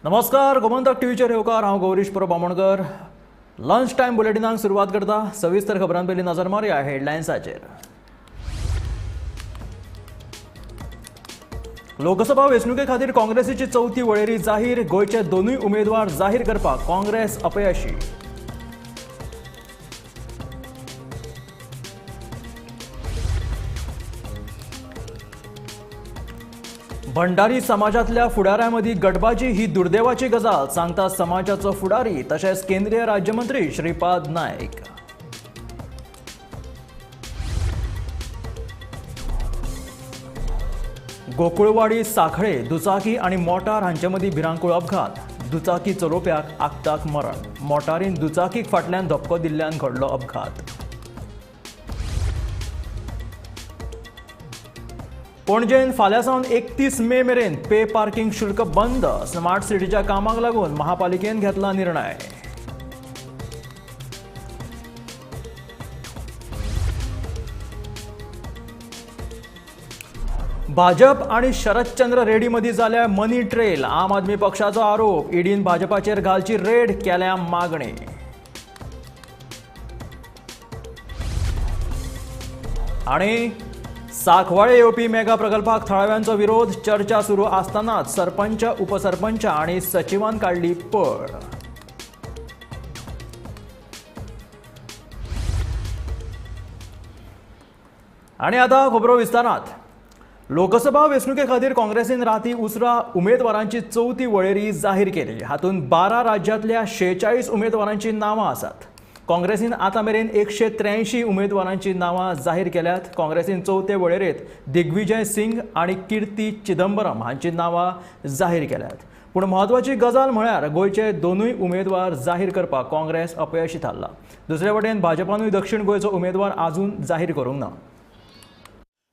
नमस्कार, गोमंतक टीव्हीचेर येवकार। हांव गौरीश बामणकर। लंच टाइम बुलेटिनाक सुरवात करता। सविस्तर खबरां पयलीं नजर मारया हेडलायन्साचेर। लोकसभा वेंचणुके खातीर काँग्रेसीची चवथी वळेरी जाहीर। गोंयचे दोनूय उमेदवार जाहीर करपाक काँग्रेस अपयशी। भंडारी समाजातल्या फुडाऱ्यां मदीं गटबाजी ही दुर्दैवाची गजाल, सांगता समाजाचो फुडारी तशेंच केंद्रीय राज्यमंत्री श्रीपाद नायक। गोकुळवाडी सांखळे दुचाकी आनी मोटार हांचे मदीं भिरांकूळ अपघात। दुचाकी चलोवप्याक आगताक मरण। मोटारीन दुचाकीक फाटल्यान धपको दिल्ल्यान घडलो अपघात। पणजेन फाल्यां सावन 31 मे मेरेन पे पार्किंग शुल्क बंद। स्मार्ट सिटीच्या कामाक लागून महापालिकेन घेतला निर्णय। भाजप आणि शरदचंद्र रेड्डी मदीं जाल्या मनी ट्रेल। आम आदमी पक्षाचो आरोप, ईडीन भाजपाचेर घालची रेड केल्या मागणी। आणि सांखवाळे येवपी मेगा प्रकल्पाक थळाव्यांचो विरोध। चर्चा सुरू आसतनाच सरपंच, उपसरपंच आणि सचिवान काढली पळ। आणि आता खबरो विस्तारात। लोकसभा वेंचणुके खातीर काँग्रेसीन राती उसरा उमेदवारांची चवथी वळेरी जाहीर केली। हातूंत 12 राज्यांतल्या 46 उमेदवारांची नांवां आसात। काँग्रेसीन आतां मेरेन 183 उमेदवारांची नांवां जाहीर केल्यात। काँग्रेसीन चवथे वळेरेंत दिग्विजय सिंग आनी कीर्ती चिदंबरम हांची नांवां जाहीर केल्यात। पूण म्हत्वाची गजाल म्हळ्यार गोंयचे दोनूय उमेदवार जाहीर करपाक काँग्रेस अपयशी थारला। दुसरे वटेन भाजपानूय दक्षिण गोंयचो उमेदवार आजून जाहीर करूंक ना।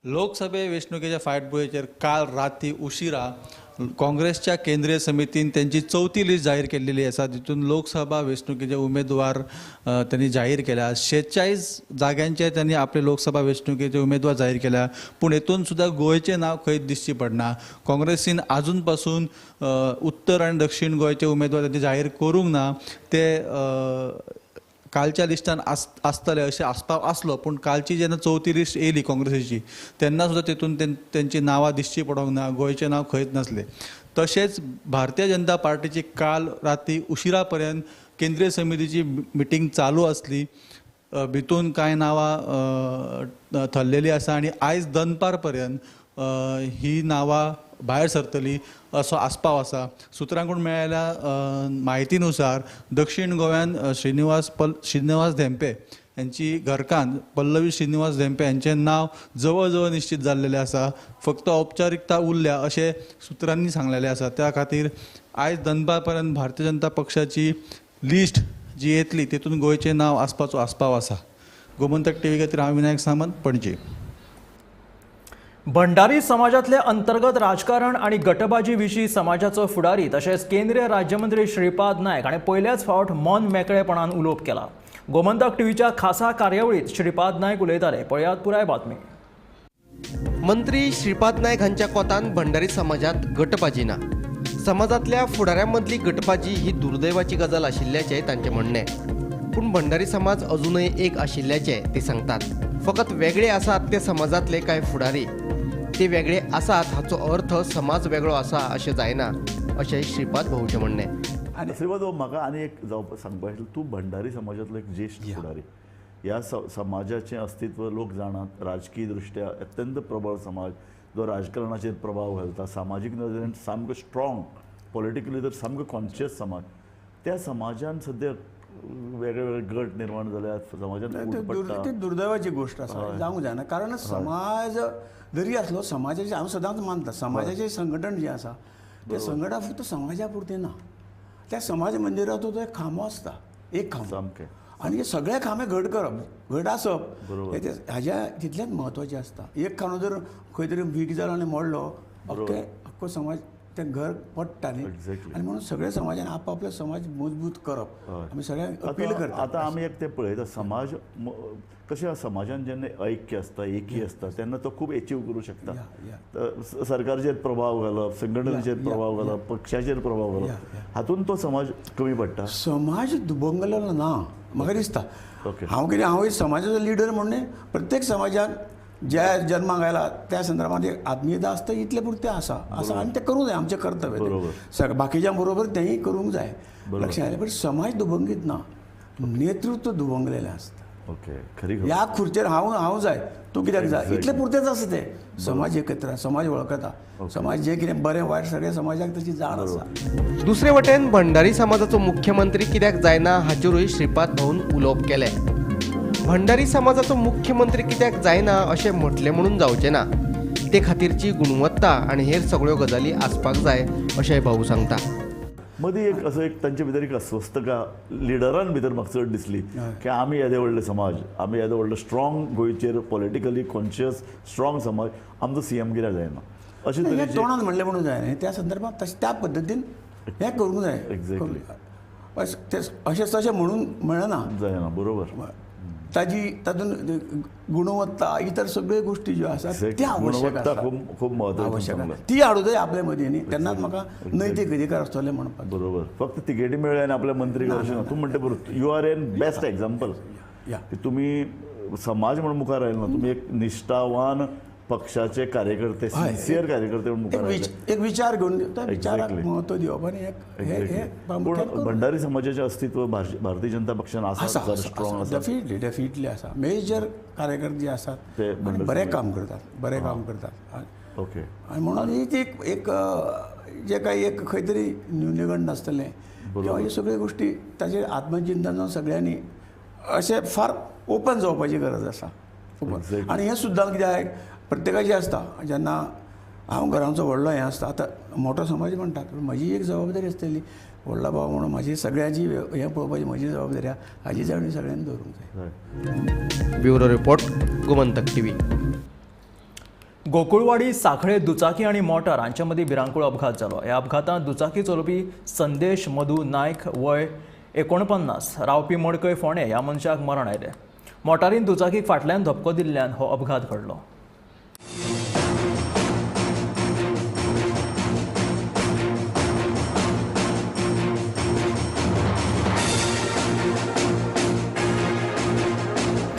लोकसभे वेंचणुकेच्या फाटभुंयेचेर काल राती उशिरा काँग्रेसच्या केंद्रीय समितीन त्यांची चवथी लिस्ट जाहीर केलेली आसा। तितून लोकसभा वेंचणुकेचे उमेदवार त्यांनी जाहीर केल्या। 46 जाग्यांचे त्यांनी आपले लोकसभा वेंचणुकेचे उमेदवार जाहीर केल्या। पूण हेतून सुद्धा गोंयचें नांव खंय दिसची पडना। काँग्रेसीन आजून पासून उत्तर आनी दक्षिण गोंयचे उमेदवार त्यांनी जाहीर करूंक ना। ते कालच्या लिस्टान आसतले अशें आस्पाव आसलो, पूण कालची जेन्ना चवथी लिस्ट येयली काँग्रेसीची तेन्ना सुद्दां तेतून तेंची नांवां दिसची पडोंक ना। गोंयचें नांव खंयच नासलें। तशेंच भारतीय जनता पार्टीची काल राती उशिरा पर्यंत केंद्रीय समितीची मिटींग चालू आसली। भितून कांय नांवां थरलेलीं आसा आनी आयज दनपार पर्यंत ही नांवां भायर सरतली असो आस्पाव आसा। सुत्रांकडून मेळिल्ल्या म्हायतीनुसार दक्षिण गोंयान श्रीनिवास धेंपे यांची घरकान्न पल्लवी श्रीनिवास धेंपे यांचें नांव जवळ जवळ निश्चित जाल्लेलें आसा। फक्त औपचारिकता उरल्या अशें सुत्रांनी सांगलेलें आसा। त्या खातीर आयज दनपार पर्यंत भारतीय जनता पक्षाची लिस्ट जी येतली तेतून गोंयचें नांव आसपाचो आस्पाव आसा। गोमंतक टीव्ही खातीर हांव विनायक सामंत, पणजी। भंडारी समाजातले अंतर्गत राजकारण आणि गटबाजी विशीं समाजाचो फुडारी तशेंच केंद्रीय राज्यमंत्री श्रीपाद नायक हाणें पयल्याच फावट मन मेकळेपणान उलोवप केला। गोमंतक टीव्हीच्या खासा कार्यावळीत श्रीपाद नायक उलयताले। पळयात पुराय बातमी। मंत्री श्रीपाद नायक हांच्या कोतान भंडारी समाजात गटबाजी ना। समाजातल्या फुडाऱ्यांमदली गटबाजी ही दुर्दैवाची गजाल आशिल्ल्याचे तांचे म्हणणे। पूण भंडारी समाज अजूनय एक आशिल्ल्याचे ते सांगतात। फकत वेगळे आसात ते समाजातले कांय फुडारी। ते वेगळे आसात हाचो अर्थ समाज वेगळो आसा अशें जायना अशें श्रीपाद भाऊचें म्हणणें। आणि श्रीपाद भाऊ, म्हाका आनी एक सांगपाक आशिल्लें, तूं भंडारी समाजातलो एक ज्येश्ठ फुडारी। ह्या समाजाचें अस्तित्व लोक जाणात। राजकीय दृश्ट्या अत्यंत प्रबळ समाज जो राजकारणाचेर प्रभाव घालता। सामाजीक नदरेन सामको स्ट्रॉंग, पॉलिटिकली तर सामको कॉन्शियस समाज। त्या समाजान सद्या वेगळे वेगळे गट निर्माण जाल्यात। समाजात ती दुर्दैवाची गोष्ट आसा, जावंक जायना। कारण समाज जरी आसलो, समाजाचे हांव सदांच मानता समाजाचें संघटन जें आसा तें संघटन फक्त समाजा पुरतें ना। त्या समाज मंदिरांत तो एक खांबो आसता, एक खांबो सामकें। आनी हे सगळे खांबे घट करप, घट आसप हाज्या तितलेंच म्हत्वाचें आसता। एक खांबो जर खंय तरी वीक जालो आनी मोडलो, अख्खो समाज तें घर पडटा न्ही Exactly. आनी म्हणून सगळ्या समाजान आपापलो समाज मजबूत करप आमी सगळ्यांक अपील करता. आतां आमी एक ते पळयता समाज कशें समाजान जेन्ना ऐक्य आसता एकी आसता तेन्ना तो खूब एचीव करूं शकता. तर सरकारचेर प्रभाव घालप, संघटनेचेर प्रभाव घालप, पक्षाचेर प्रभाव घालप, हातून तो समाज कमी पडटा. समाज दुबंगलो ना म्हाका दिसता. Okay. हांव समाजाचो लिडर म्हणून प्रत्येक समाजाक ज्या जन्माक आयला त्या संदर्भात एक आत्मीयता आसता इतले पुरते आसा आनी तें करूंक जाय, आमचें कर्तव्य तें. बाकीच्या बरोबर तेंय करूंक जाय. लक्षांत आयलें. पण समाज दुबंगीत ना, नेतृत्व दुबंगलेलें आसता. ओके, खरी ह्या खुर्चेर हांव जाय, तूं कित्याक जाय, इतले पुरतेच आसा तें. समाज एकत्र, समाज वळखता, समाज जें कितें बरें वायट सगळ्या समाजाक ताची जाण आसा. दुसरे वटेन भंडारी समाजाचो मुख्यमंत्री कित्याक जायना हाचेरूय श्रीपाद भाऊन उलोवप केलें. भंडारी समाजाचो मुख्यमंत्री कित्याक जायना अशें म्हटलें म्हणून जावचें ना. ते खातीरची गुणवत्ता आनी हेर सगळ्यो गजाली आसपाक जाय अशेंय भाऊ सांगता. मदीं एक तांचे भितर एक अस्वस्थका लिडरान भितर म्हाका चड दिसली की आमी येदे व्हडले समाज, आमी येदे व्हडलो स्ट्रॉंग गोंयचेर पॉलिटिकली कॉन्शियस स्ट्रॉंग समाज, आमचो सीएम कित्याक जायना अशें हें तरेचें. तोंडान म्हणलें म्हणून जाय न्ही, त्या संदर्भात त्या पद्दतीन हें करूंक जाय. Exactly. अशें तशें म्हणून मेळना. जायना, बरोबर. तातूंत गुणवत्ता इतर सगळ्यो गोश्टी ज्यो आसात त्या आवश्यक गुणवत्ता आसा. खूब महत्वाची आवश्यक सांगला. ती हाडूं जाय आपल्या मदीं न्ही. तेन्नाच म्हाका नैतीक अधिकार आसतले म्हणपाक. बरोबर. फक्त तिकेटी मेळ्ळे आनी आपल्या मंत्री अशें ना. तूं म्हणटा बरोबर, you are an best example या की तुमी समाज म्हणून मुखार आयले ना, तुमी एक निश्ठावान पक्षाचे कार्यकर्ते, सिन्सियर कार्यकर्ते म्हणून मुखार आयले. एक विचार घेवन त्या विचाराक Exactly. महत्व दिवप आनी हे पूण भंडारी समाजाचें अस्तित्व भारतीय जनता पक्षान आसा, स्ट्रॉंग आसा. डेफिनेटली आसा. मेजर कार्यकर्ते जे आसात ते आनी बरें काम करतात. ओके. आनी म्हणून ही ती एक जे काही एक खंय तरी न्यूनगंड आसतलें किंवा ह्यो सगळ्यो गोश्टी ताचेर आत्मचिंतन जावन सगळ्यांनी अशें फार ओपन जावपाची गरज आसा. Exactly. आनी हें सुद्दां कित्याक प्रत्येकाची आसता. जेन्ना हांव घरांचो व्हडलो हें आसता, आतां मोठो समाज म्हणटात, पूण म्हजी एक जबाबदारी आसतली. व्हडलो भाव म्हणून म्हाजी सगळ्यांची हें पळोवपाची म्हजी जबाबदारी आहा. हाची जाणीव सगळ्यांनी दवरूंक जाय. Bureau report, Gomantak TV. Gokulwadi सांखळे दुचाकी आणि मोटार हांच्या मदीं भिरांकूळ अपघात जालो. ह्या अपघातांत दुचाकी चलोवपी संदेश मधू नायक वय 49 रावपी मडकय फोंडे ह्या मनशाक मरण आयलें. मोटारीन दुचाकीक फाटल्यान धपको दिल्ल्यान हो अपघात घडलो.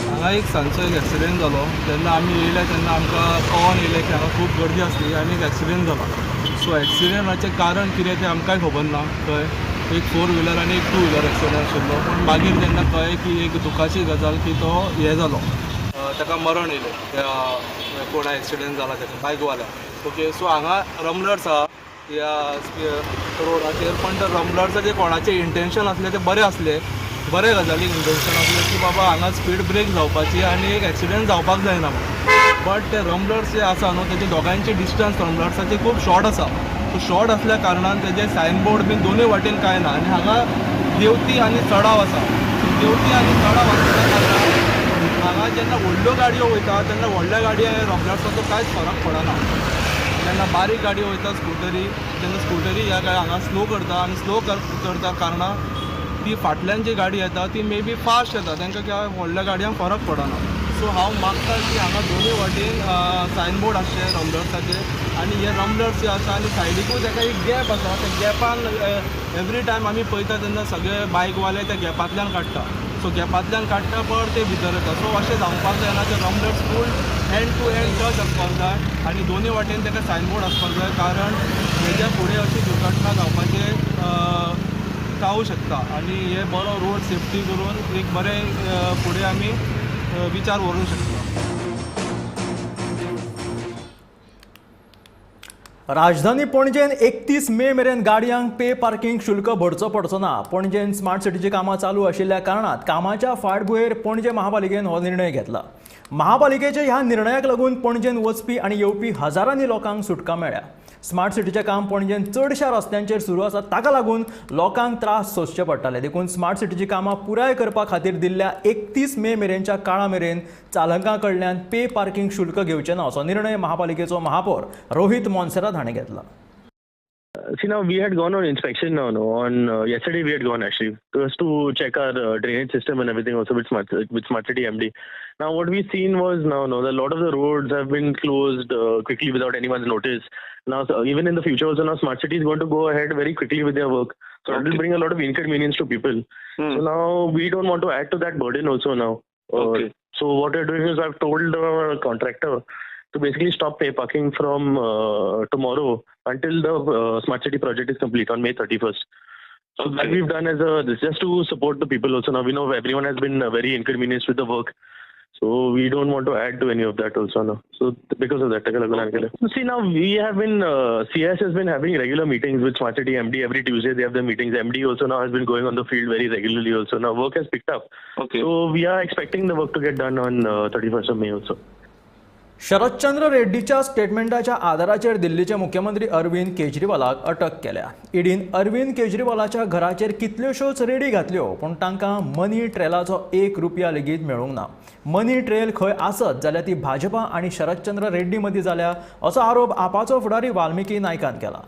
हांगा एक सांजचो एक एक्सिडेंट जालो. जेन्ना आमी येयले तेन्ना आमकां कळोन येयलें की हांगा खूब गर्दी आसली आनी एक एक्सिडेंट जालो. सो एक्सिडेंटाचें कारण कितें तें आमकांय खबर ना. कळ्ळें, एक 4 व्हिलर आनी एक 2 व्हिलर एक्सिडेंट आशिल्लो. पूण मागीर जेन्ना कळ्ळें की एक दुखाची गजाल की तो हें जालो, ताका मरण येयलें. त्या कोणा एक्सिडेंट जाला ताका बायकवाल्याक. ओके, सो हांगा रमलर्स आहा ह्या रोडाचेर. पण त्या रमलर्साचें कोणाचें इंटेंशन आसलें तें बरें आसलें, बरे गजालीक इंटेंशन आसलें की बाबा हांगा स्पीड ब्रेक जावपाची आनी एक एक्सिडेंट जावपाक जायना. बट ते रमलर्स जे आसा न्हू, तेजे दोगांयचे डिस्टन्स रमलर्साचे खूब शॉर्ट आसा. सो शॉर्ट आसल्या कारणान तेजे सायनबोर्ड बीन दोनूय वाटेन कांय ना. आनी हांगा देंवती आनी चडाव आसा. देंवती आनी चडाव आसल्या कारणान हांगा जेन्ना व्हडल्यो गाडयो वयता तेन्ना व्हडल्या गाडये रमलर्साचो कांयच फरक पडना. जेन्ना बारीक गाडयो वयता स्कुटरी, तेन्ना स्कुटरी ह्या हांगा स्लो करता आनी स्लो करता कारणान ती फाटल्यान जी गाडी येता ती मे बी फास्ट येता, तांकां त्या व्हडल्या गाडयांक फरक पडना. सो हांव मागता की हांगा दोनूय वाटेन सायनबोर्ड आसचे रमलर्साचे. आनी हे रमलर्स जे आसा आनी सायडीकूच ताका एक गॅप आसा. त्या गॅपान एवरी टायम आमी पळयता तेन्ना सगळे बायकवाले त्या गॅपांतल्यान काडटा. सो गॅपांतल्यान काडटा पण ते भितर येता. सो अशें जावपाक जायना. ते रमलर्स फूल हँड टू हँड टच आसपाक जाय आनी दोनूय वाटेन ताका सायनबोर्ड आसपाक जाय. कारण हेज्या फुडें अशी दुर्घटना जावपाचें जावं शकता. आनी हे बरो रोड सेफ्टी करून एक बरें फुडें आमी विचार व्हरूंक शकता. राजधानी पणजेन 31 मे मेरेन गाडयांक पे पार्किंग शुल्क भरचो पडचो ना. पणजेन स्मार्ट सिटीची कामां चालू आशिल्ल्या कारणात कामाच्या फाटभुंयेर पणजे महापालिकेन हो निर्णय घेतला. महापालिकेच्या ह्या निर्णयाक लागून पणजेन वचपी आनी येवपी हजारांनी लोकांक सुटका मेळ्ळ्या. स्मार्ट सिटीचें काम पणजेन चडशा रस्त्यांचेर सुरू आसा, ताका लागून लोकांक त्रास सोंसचे पडटाले. देखून स्मार्ट सिटीची कामां पुराय करपा खातीर दिल्ल्या 31 मे मेरेनच्या काळा मेरेन चालकां कडल्यान पे पार्किंग शुल्क घेवचें ना असो निर्णय महापालिकेचो महापौर रोहित मोन्सेरात हाणें घेतला. See, now we had gone on inspection now, no? Yesterday we had gone actually just to check our drainage system and everything also with Smart City MD. Now what we've seen was now, no, a lot of the roads have been closed quickly without anyone's notice. Now, so even in the future also, now Smart City is going to go ahead very quickly with their work. So it will bring a lot of inconvenience to people. So now we don't want to add to that burden also now. So what we're doing is I've told our contractor to basically stop pay parking from tomorrow until the Smart City project is complete on May 31st. So that we've done as this just to support the people also. Now we know everyone has been very inconvenienced with the work. So we don't want to add to any of that also now. So because of that, so see, now we have been, CS has been having regular meetings with Smart City MD. Every Tuesday they have their meetings. MD also now has been going on the field very regularly also. Now work has picked up. So we are expecting the work to get done on 31st of May also. Sharadchandra रेड्डीच्या स्टेटमेंटाच्या आधाराचेर दिल्लीचे मुख्यमंत्री अरविंद केजरीवालाक अटक केल्या. ईडीन अरविंद केजरीवालाच्या घराचेर कितल्योश्योच ready घातल्यो, पूण तांकां मनी ट्रेलाचो 1 रुपया लेगीत मेळूंक ना. मनी ट्रेल खंय आसत जाल्यार ती भाजपा आनी शरदचंद्र रेड्डी मदीं जाल्या असो आरोप आपाचो फुडारी वाल्मिकी नायकान केला.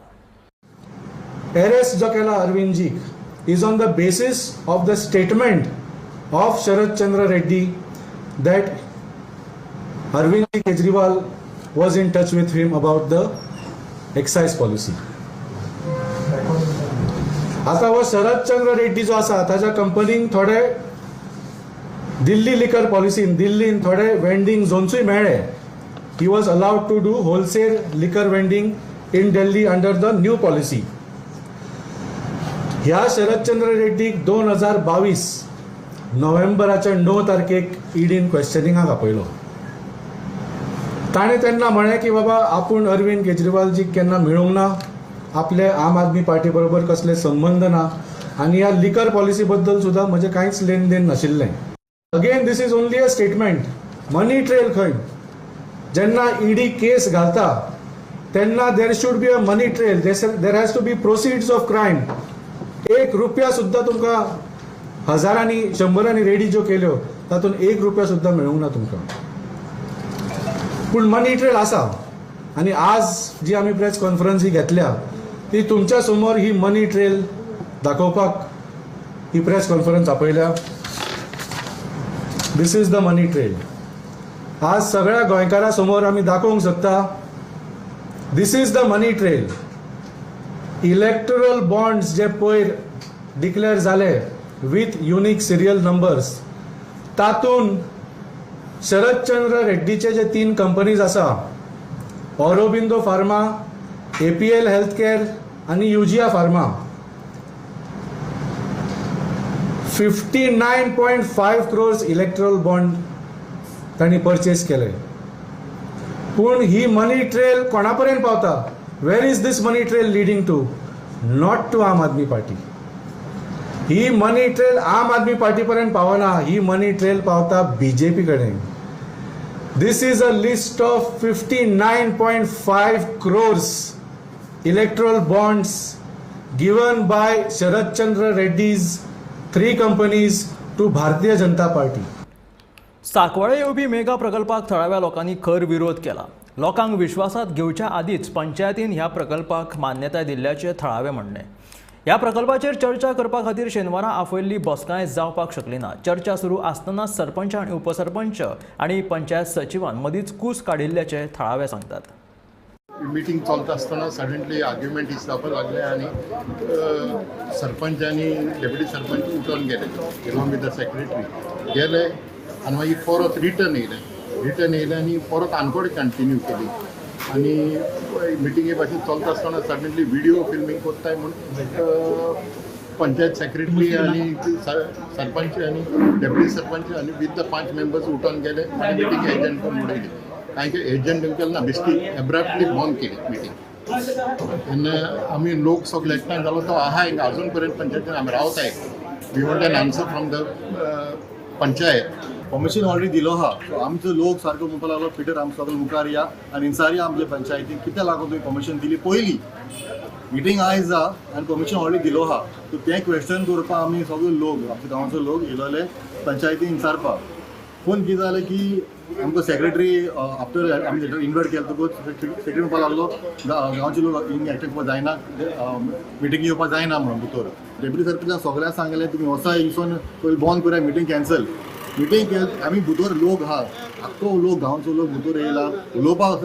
अरेस्ट जो केला अरविंदजीक is on the basis of the statement of Sharadchandra Reddy that Arvind Kejriwal was in touch with him about the excise policy. आता वो शरदचंद्र रेड्डी जो आसा ताच्या कंपनीन थोडे दिल्ली लिकर पॉलिसीन दिल्लीन थोडे वेंडिंग झोन्सूय मेळ्ळे. He was allowed to do wholesale liquor vending in Delhi under the new policy. ह्या शरदचंद्र रेड्डीक 2022 नोव्हेंबराच्या 9 तारखेक ईडीन क्वेश्चनिंगाक आपयलो. ताणें तेन्ना म्हळें की बाबा आपूण अरविंद केजरीवालजीक केन्ना मेळूंक ना, आपले आम आदमी पार्टी बरोबर कसले संबंध ना आनी ह्या लिकर पॉलिसी बद्दल सुद्दां म्हजें कांयच लेन देन नाशिल्लें. Again this is only a statement. Money trail खंय? जेन्ना ईडी केस घालता तेन्ना there should be a money trail. There has to be proceeds of crime. 1 रुपया सुद्दां तुमकां हजारांनी शंबरांनी रेडी ज्यो केल्यो तातूंत 1 रुपया सुद्दां मेळूंक ना तुमकां. पूण मनी ट्रेल आसा आनी आज जी आमी प्रेस कॉन्फरन्स ही घेतल्या ती तुमच्या समोर ही मनी ट्रेल दाखोवपाक ही प्रेस कॉन्फरन्स आपयल्या. This is the money trail. आज सगळ्या गोंयकारां समोर आमी दाखोवंक शकता this is the money trail. Electoral bonds जे पयर डिक्लेअर जाले विथ युनिक सिरियल नंबर्स तातूंत शरदचंद्र रेड्डीचे जे 3 कंपनीज आसा Aurobindo pharma, APL health care आनी Eugia pharma 59.5 crores electoral bond तांणी परचेस केले. पूण ही मनी ट्रेल कोणा पर्यंत पावता? Where is this money trail leading to? Not to Aam Aadmi party. He money trail आम आदमी पार्टी पर्यंत पावना. ही मनी ट्रेल पावता BJP कडेन. This is a list of 59.5 crores electoral bonds given by Sharadchandra Reddy's 3 companies to Bharatiya Janata Party. साकवाळे येवपी mega प्रकल्पाक थळाव्या लोकांनी खर विरोध केला. लोकांक विश्वासात घेवच्या आदींच पंचायतीन ह्या प्रकल्पाक मान्यताय दिल्ल्याचे थळावे म्हणणे. ह्या प्रकल्पाचेर चर्चा करपा खातीर शेनवारा आपयल्ली बसकाय जावपाक शकली ना. चर्चा सुरू आसतनाच सरपंच आनी उपसरपंच आनी पंचायत सचिवान मदींच कूस काडिल्ल्याचे थळावे सांगतात. मीटिंग चलता आसतना सडनली आर्ग्युमेंट जावपाक लागले आनी सरपंच आनी डेप्युटी सरपंच उठून गेले अलॉंग विथ द सेक्रेटरी गेले आनी मागीर परत रिटर्न येयले आनी परत आनकोड कंटिन्यू केली आनी मिटिंगे भाशेन चलता आसतना सडनली व्हिडिओ फिल्मींग कोत्ताय म्हणून पंचायत सेक्रेटरी आनी सरपंच आनी डेप्युटी सरपंच आनी विथ द 5 मेंबर्स उठून गेले आनी मिटींग एजंट करून उडयली. कांय एजंट केलें ना बेश्टी एब्रप्टली बंद केली मिटींग. आनी आमी लोक सगळे एकठांय जालो तो आहा हिंगा अजून पर्यंत पंचायतीन आमी रावताय. We want an answer from the panchayat. Permission already दिलो हा. आमचो लोक सारको म्हणपाक लागलो पिटर आमी सगळे मुखार या आनी हिंसारी आमच्या पंचायतीक कित्याक लागून तुवें परमिशन दिली? पयली मिटींग आयज जा आनी परमिशन ऑलरेडी दिलो हा. सो तें क्वेश्चन करपाक आमी सगळे लोक आमच्या गांवाचो लोक येयलोले पंचायतीन विचारपाक. पूण कितें जालें की आमकां सेक्रेटरी आफ्टर आमी इन्वायट केलो तो सेक्रेटरी म्हणपाक लागलो गांवचे लोक हिंग एकठांय करपाक जायना मिटींग येवपाक जायना म्हणून भितर डेप्युटी सरपंचान सगळ्यांक सांगलें तुमी वसा हिंगसून पयलीं बंद करूया मिटींग कॅन्सल मिटींग केली आमी भितर लोक आहा आख्खो लोक गांवचो लोक भितर येयला उलोवपाक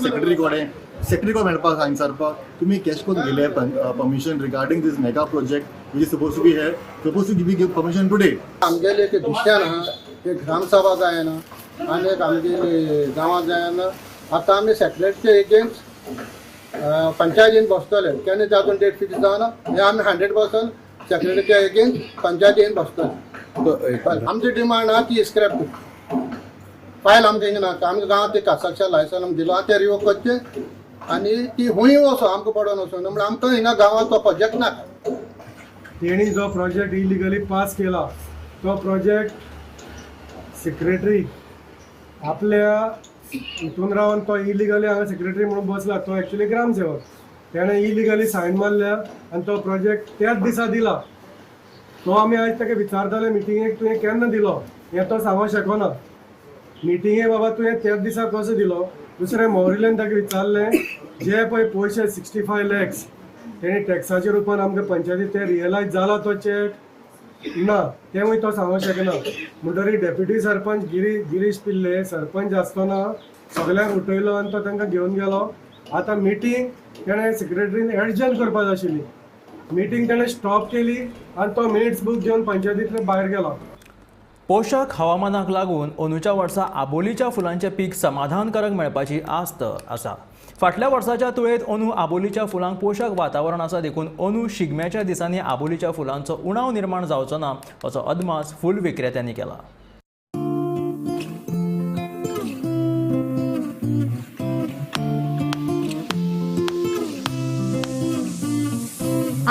सेक्रेटरी कडेन सेक्रेटरी कडेन मेळपाक विचारपाक तुमी केश करून गेले permission regarding this mega project which suppose to be here suppose to give permission today आमगेले एक दुसऱ्यान आहा एक ग्रामसभा जायना आनी एक आमगे गांवांत जायना आतां आमी सेक्रेटरीचे एगेन्स्ट पंचायतीन बसतले केन्ना तातूंत डेट फिक्स जावना हे आमी 100% सेक्रेटरीच्या एगेन्स्ट पंचायतीन बसतले आमची डिमांड आहा की स्क्रॅप फायल आमकां हिंगा ना आमकां गांवांत ते कन्स्ट्रक्शन लायसन आमकां दिलो ते रिवोक करचे आनी ती हुंय वचो आमकां पडोन वचो म्हणजे आमकां हिंगा गांवांत तो प्रोजेक्ट नाका तेणी जो प्रोजेक्ट इलिगली पास केला तो प्रोजेक्ट सेक्रेटरी आपल्या हितून रावन तो इलिगली हांगा सेक्रेटरी म्हणून बसला तो एक्चुअली ग्रामसेवक तेणें इलिगली सायन मारल्या आनी तो प्रोजेक्ट त्याच दिसा दिला तो आमी आयज ताका विचारताले मिटिंगेक तुवें केन्ना दिलो हें तो सांगूंक शकना मिटिंगे बाबा तुवें त्याच दिसा कसो दिलो दुसरें मोहरिलेन ताका विचारलें जे पळय पयशे 65 लॅक्स तेणी टॅक्साच्या रुपान आमकां पंचायती ते रियलायज जाला तो चॅक ना तेवूय तो सांगूंक शकना म्हणटरी डेप्युटी सरपंच गिरीश पिल्ले सरपंच आसतना सगळ्यांक उठयलो आनी तो तांकां घेवन गेलो आतां मिटींग तेणें सेक्रेटरीन एडजन करपाक जाय आशिल्ली मिटींग तेणें स्टॉप केली आनी तो मिनिट्स बूक घेवन पंचायतींतल्यान भायर गेलो पोषक हवामानाक लागून अंदूच्या वर्सा आबोलीच्या फुलांचे पीक समाधानकारक मेळपाची आस्त आसा फाटल्या वर्साच्या तुळेंत अंदू आबोलीच्या फुलांक पोषक वातावरण आसा देखून अंदू शिगम्याच्या दिसांनी आबोलीच्या फुलांचो उणाव निर्माण जावचो ना असो अदमास फूल विक्रेत्यांनी केला.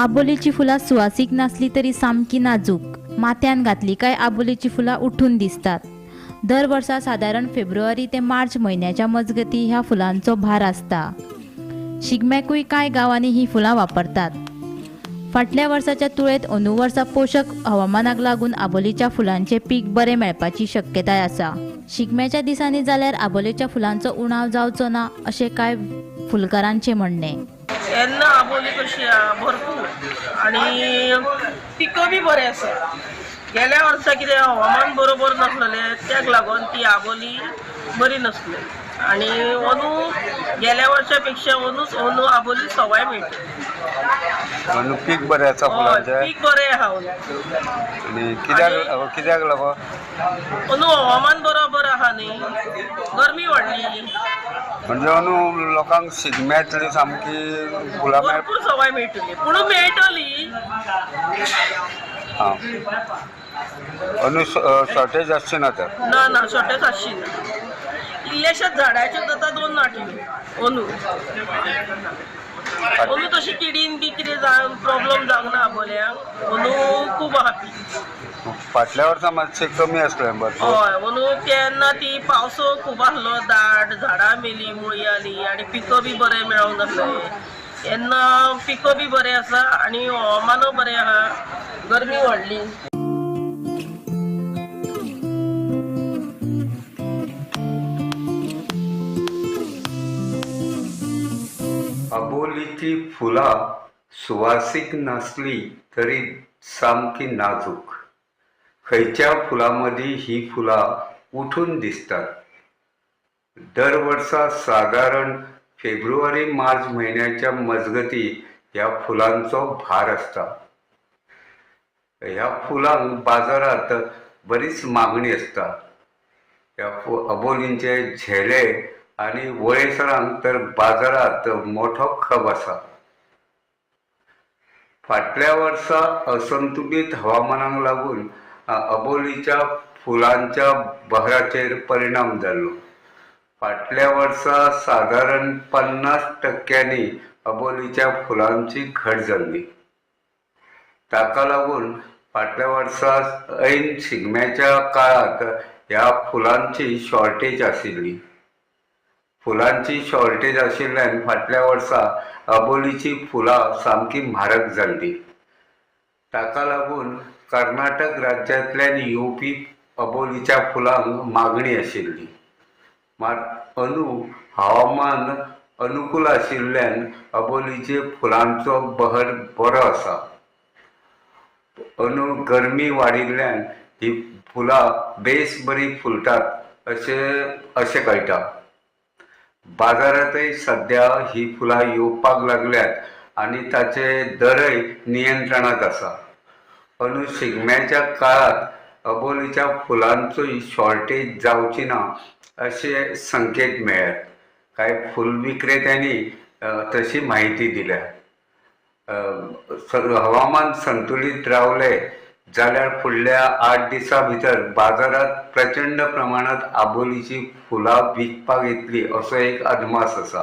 आबोलीची फुलां सुवासीक नासली तरी सामकी नाजूक माथ्यान घातली काय आबोलीची फुलां उठून दिसतात. दर वर्सा सादारण फेब्रुवारी ते मार्च म्हयन्याच्या मजगती ह्या फुलांचो भार आसता. शिगम्याकूय कांय गांवांनी ही फुलां वापरतात. फाटल्या वर्साच्या तुळेंत अंदू वर्सा पोषक हवामानाक लागून आबोलीच्या फुलांचे पीक बरें मेळपाची शक्यताय आसा. शिगम्याच्या दिसांनी जाल्यार आबोलीच्या फुलांचो उणाव जावचो ना अशें कांय फुलकारांचें म्हणणें. येन्ना आबोली कशी भरपूर आणि पिको बी बरें आसा. गेल्या वर्सा कितें हवामान बरोबर नासलेलें त्याक लागून ती आबोली बरी नासली आणि अंदू गेल्या वर्सा पेक्षा अंदू आबोली सवाय मेळटा. अंदू पीक बरें आसा फुलांचें पीक बरें आहा आनी कित्याक लागून अंदू हवामान बरोबर आहा न्ही गरमी वाडली म्हणजे अंदू लोकांक शिगम्यातली सामकी फुलां भरपूर सवाय मेळटली पूण मेळटली अंदू शॉर्टेज आसची ना तर ना शॉर्टेज आसची ना. इल्लेशा झाडाचे जाता 2 नाटी अंदू तशी किडीन बी कितें प्रॉब्लेम जावंक ना आबोल्यांक अंदू खूब आहा पीक. फाटल्या वर्सा मातशें कमी आसलें भरपूर. हय अंदू तेन्ना ती पावसो खूब आसलो दाट झाडां मेली मुळी आली आनी पिको बी बरें मेळोंक नासलें. तेन्ना पिको बी बरें आसा आनी हवामानूय बरें आहा गरमी वाडली. आबोलीची फुलां सुवासीक नासली तरी सामकी नाजूक. खंयच्या फुलांमदीं ही फुलां उठून दिसतात. दर वर्सा सादारण फेब्रुवारी मार्च म्हयन्याच्या मजगती ह्या फुलांचो भार आसता. ह्या फुलांक बाजारात बरीच मागणी आसता. ह्या आबोलींचे झेले आनी वळेसरांक तर बाजारात मोठो खप आसा. फाटल्या वर्सा असंतुलित हवामानाक लागून आबोलीच्या फुलांच्या बहराचेर परिणाम जाल्लो. फाटल्या वर्सा सादारण 50% आबोलीच्या फुलांची घट जाल्ली. ताका लागून फाटल्या वर्सा ऐन शिगम्याच्या काळात ह्या फुलांची शॉर्टेज आशिल्ली. फुलांची शॉर्टेज आशिल्ल्यान फाटल्या वर्सा आबोलीची फुलां सामकी म्हारग जाल्ली. ताका लागून कर्नाटक राज्यांतल्यान येवपी अबोलीच्या फुलांक मागणी आशिल्ली, मात हवामान अनुकूल आशिल्ल्यान अबोलीचे फुलांचो बहर बरो आसा. गरमी वाडिल्ल्यान ही फुलां बेस बरी फुलतात अशें कळटा. बाजारांतय सध्या ही फुलां येवपाक लागल्यात आनी ताचे दरय नियंत्रणात आसा. शिगम्याच्या काळात अबोलीच्या फुलांचोय शॉर्टेज जावची ना अशे संकेत मेळ्ळ्यात. कांय फूल विक्रेत्यांनी तशी माहिती दिल्या. हवामान संतुलित रावले जाल्यार फुडल्या 8 दिसां भितर बाजारात प्रचंड प्रमाणात आबोलीची फुलां विकपाक येतली असो एक अदमास आसा.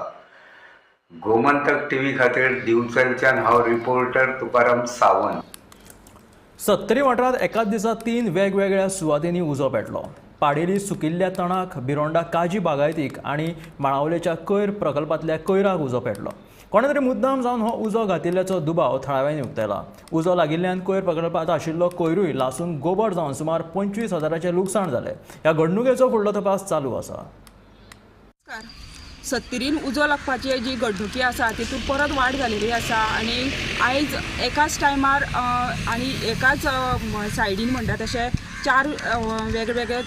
गोमंतक टीव्ही खातीर दिवचलच्यान हांव रिपोर्टर तुकाराम सावंत. सत्तरी वाठारांत एकाच दिसा 3 वेगवेगळ्या सुवातींनी उजो पेटलो. पाडेली सुकिल्ल्या तणाक, बिरोंडा काजी बागायतीक आनी माणावलेच्या कोयर प्रकल्पांतल्या कोयराक उजो पेटलो. कोणे तरी मुद्दाम जावन हो उजो घातिल्ल्याचो दुबाव थळाव्यांनी उक्तायला. उजो लागिल्ल्यान कोयर प्रकल्पांत आशिल्लो कोयरूय लासून गोबड जावन सुमार 25,000चे लुकसाण जालें. ह्या घडणुकेचो फुडलो तपास चालू आसा. सत्तरीन उजो लागपाची जी घडणुकी आसा तितून परत वाड जालेली आसा आनी आयज एकाच टायमार आनी एकाच सायडीन म्हणटा तशें 4 वेगवेगळे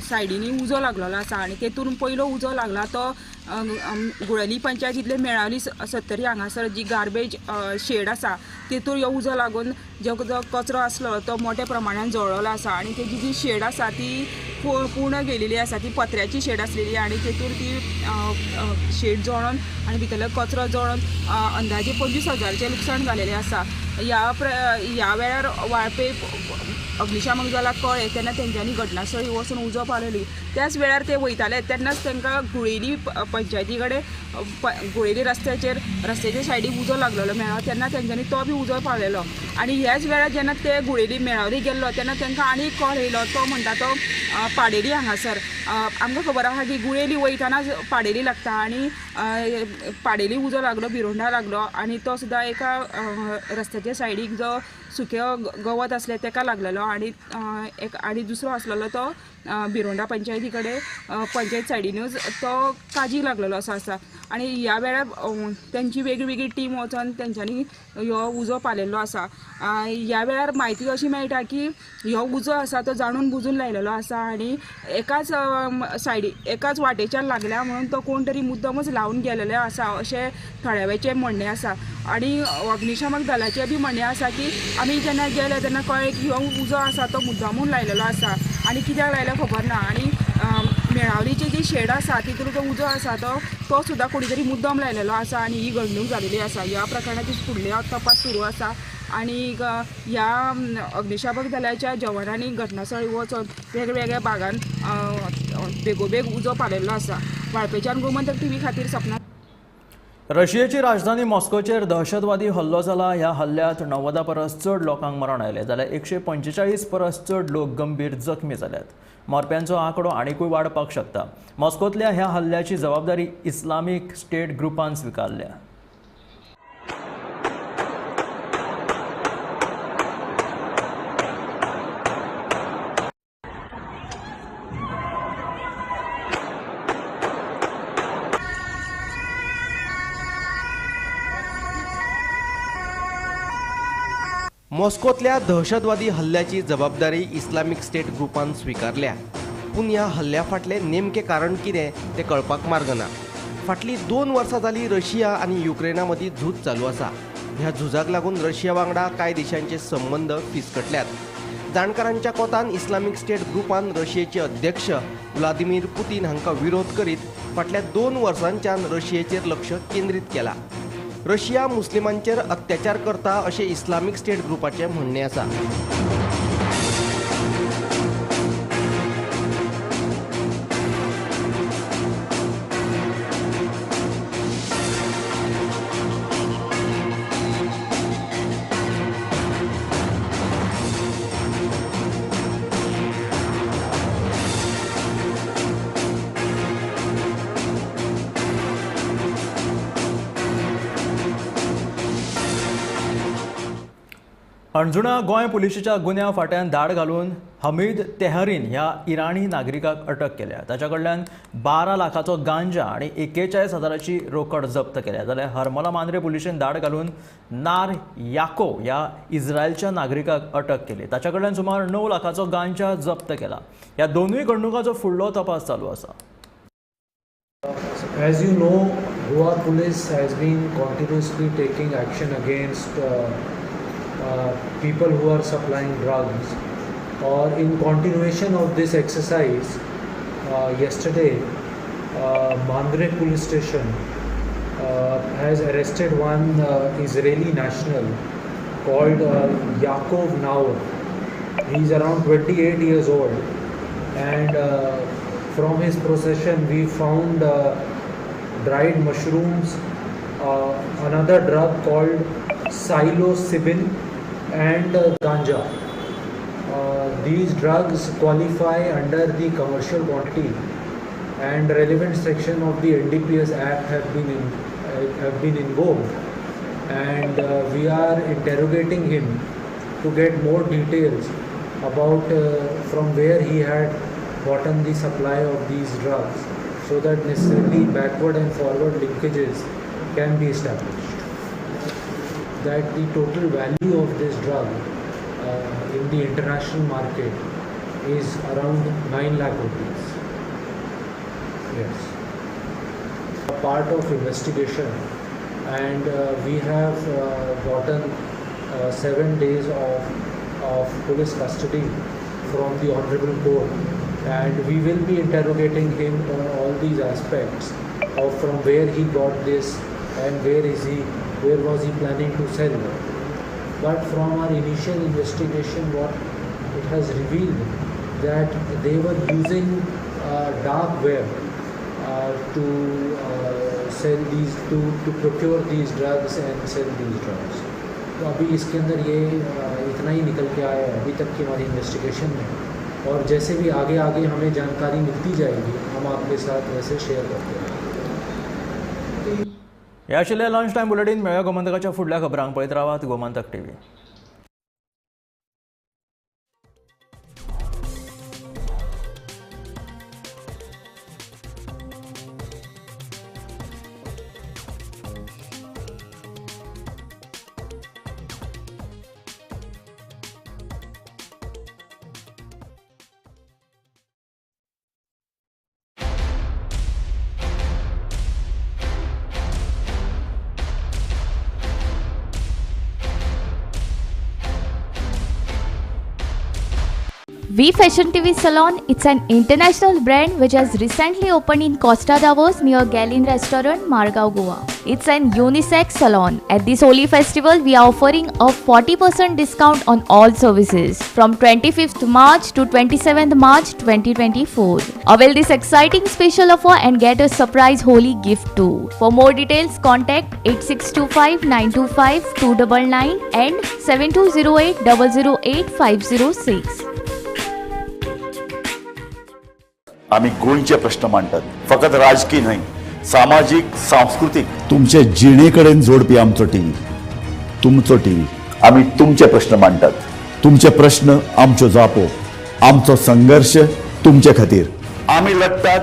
सायडींनी उजो लागलेलो आसा. आनी तेतून पयलो उजो लागला तो गुळेली पंचायतींतले मेळावली सत्तरी हांगासर जी गार्बेज शेड आसा तेतून ह्यो उजो लागून जो कचरो आसलो तो मोठ्या प्रमाणान जळ्ळलो आसा. आनी तेजी जी शेड आसा ती पूर्ण गेलेली आसा. ती पत्र्याची शेड आसलेली आनी तेतून ती शेड जळोन आनी भितरलो कचरो जळोन अंदाजे 25,000चे लुकसाण जालेलें आसा. ह्या वेळार वाळपय अग्निशामक दलाक कळ्ळें तेन्ना तेंच्यांनी घटनास्थळी वचून उजो पावलेली. त्याच वेळार ते वयताले तेन्नाच तांकां गुळेली पंचायती कडेन गुळेली रस्त्याचे सायडीक उजो लागलेलो मेळ्ळो. तेन्ना तेंच्यांनी तो बी उजो पावलेलो. आनी ह्याच वेळार जेन्ना ते गुळेली मेळावली गेल्लो तेन्ना तांकां आनी कळ येयलो. तो म्हणटा तो पाडेली हांगासर. आमकां खबर आसा की गुळेली वयताना पाडेली लागता आनी पाडेली उजो लागलो, बिरोंडा लागलो आनी तो सुद्दां एका रस्त्याच्या सायडीक जो सुक्यो गवत आसलें ताका लागलेलो आनी दुसरो आसलेलो तो बिरोंडा पंचायती कडेन पंचायत सायडीनूच तो काजी लागलेलो असो आसा. आनी ह्या वेळार तेंची वेगळी टीम वचोन तेंच्यांनी ह्यो उजो पालेल्लो आसा. ह्या वेळार म्हायती अशी मेळटा की ह्यो उजो आसा तो जाणून बुजून लायलेलो आसा आनी एकाच वाटेच्यान लागल्या म्हणून तो कोण तरी मुद्दमच लावन गेलेलो आसा अशें थळाव्याचें म्हणणें आसा. आनी अग्निशामक दलाचें बी म्हणणें आसा की आमी जेन्ना गेले तेन्ना कळ्ळें की हो उजो आसा तो मुद्दामून लायलेलो आसा आनी कित्याक लायलो खबर ना. आनी मेळावलीची जी शेड आसा तितून जो उजो आसा तो सुद्दां कोणी तरी मुद्दम लायलेलो आसा आनी ही घडणूक जालेली आसा. ह्या प्रकरणाची फुडले तपास सुरू आसा आनी ह्या अग्निशामक दलाच्या जवानांनी घटनास्थळी वचोन वेगवेगळ्या भागान बेगोबेग उजो पाडेल्लो आसा. वाळपेच्यान गोमंतक टीव्ही खातीर सपना. रशियाची राजधानी मॉस्कोचेर दहशतवादी हल्लो जाला. ह्या हल्ल्यांत 90 परस चड लोकांक मरण आयलें जाल्यार 145 परस चड लोक गंभीर जखमी जाल्यात. मरप्यांचो आंकडो आनीकूय वाडपाक शकता. मॉस्कोंतल्या ह्या हल्ल्याची जबाबदारी इस्लामीक स्टेट ग्रुपान स्विकारल्या. मॉस्कोतल्या दहशतवादी हल्ल्याची जबाबदारी इस्लामीक स्टेट ग्रुपान स्विकारल्या. पूण ह्या हल्ल्या फाटलें नेमकें कारण कितें तें कळपाक मार्ग ना. फाटलीं 2 वर्सां जालीं रशिया आनी युक्रेना मदीं झूज चालू आसा. ह्या झुजाक लागून रशिया वांगडा कांय देशांचे संबंद फिसकटल्यात. जाणकारांच्या कोतान इस्लामीक स्टेट ग्रुपान रशियेचे अध्यक्ष व्लादिमीर पुतीन हांकां विरोध करीत फाटल्या 2 वर्सांच्यान रशियेचेर लक्ष केंद्रीत केलां. रशिया मुस्लिमांचेर अत्याचार करता अशें इस्लामीक स्टेट ग्रुपाचें म्हणणें आसा. अणजुणा गोंय पुलिशेच्या गुन्यांव फाट्यान धाड घालून हमीद तेहरीन ह्या इराणी नागरिकाक अटक केल्या. ताच्या कडल्यान 12 लाखाचो गांजा आणि 41,000ची रोकड जप्त केल्या. जाल्यार हरमला मांद्रे पुलिशेन धाड घालून नार याको ह्या इस्रायलच्या नागरिकाक अटक केली. ताच्या कडल्यान सुमार 9 लाखाचो गांजा जप्त केला. ह्या दोनूय घडणुकांचो फुडलो तपास चालू आसा. As you know, Goa police has been continuously taking action against people who are supplying drugs. Or in continuation of this exercise, yesterday, Mandre police station has arrested one Israeli national called Yaakov Naor. He is around 28 years old, and from his possession we found dried mushrooms, another drug called psilocybin, and ganja. These drugs qualify under the commercial quantity, and relevant section of the NDPS Act have been invoked, and we are interrogating him to get more details about from where he had gotten the supply of these drugs, so that necessarily backward and forward linkages can be established. That the total value of this drug in the international market is around 9 lakh rupees. Yes. A part of investigation, and we have gotten 7 days of police custody from the Honorable Court, and we will be interrogating him on all these aspects of from where he got this and where was he planning to sell. But from our initial investigation, what it has revealed that they were using dark web to sell these to procure these drugs and sell these drugs. तो अभी इसके अंदर ये इतना ही निकल के आया है अभी तक की हमारी इन्वेस्टिगेशन में, और जैसे भी आगे हमें जानकारी मिलती जाएगी हम आपके साथ वैसे शेयर करते हैं. हे आशिल्ले लंच टायम बुलेटिन. मेळ्या गोमंतकाच्या फुडल्या खबरांक पळयत रावात Gomantak TV. V Fashion TV Salon, it's an international brand which has recently opened in Costa Davos near Gallin Restaurant, Margao, Goa. It's an unisex salon. At this holy festival, we are offering a 40% discount on all services from 25th March to 27th March 2024. Avail this exciting special offer and get a surprise holy gift too. For more details, contact 8625 925 299 and 7208 008 506. आम्ही गोंयचे प्रश्न मांडटात, फकत राजकीय न्हय, सामाजीक सांस्कृतिक. तुमचे जिणेकडेन जोडपी आमचो टीव्ही, तुमचो टीव्ही. आम्ही तुमचे प्रश्न मांडटात, तुमचे प्रश्न आमच्यो जापो, आमचो संघर्ष तुमचे खातीर. आम्ही लढतात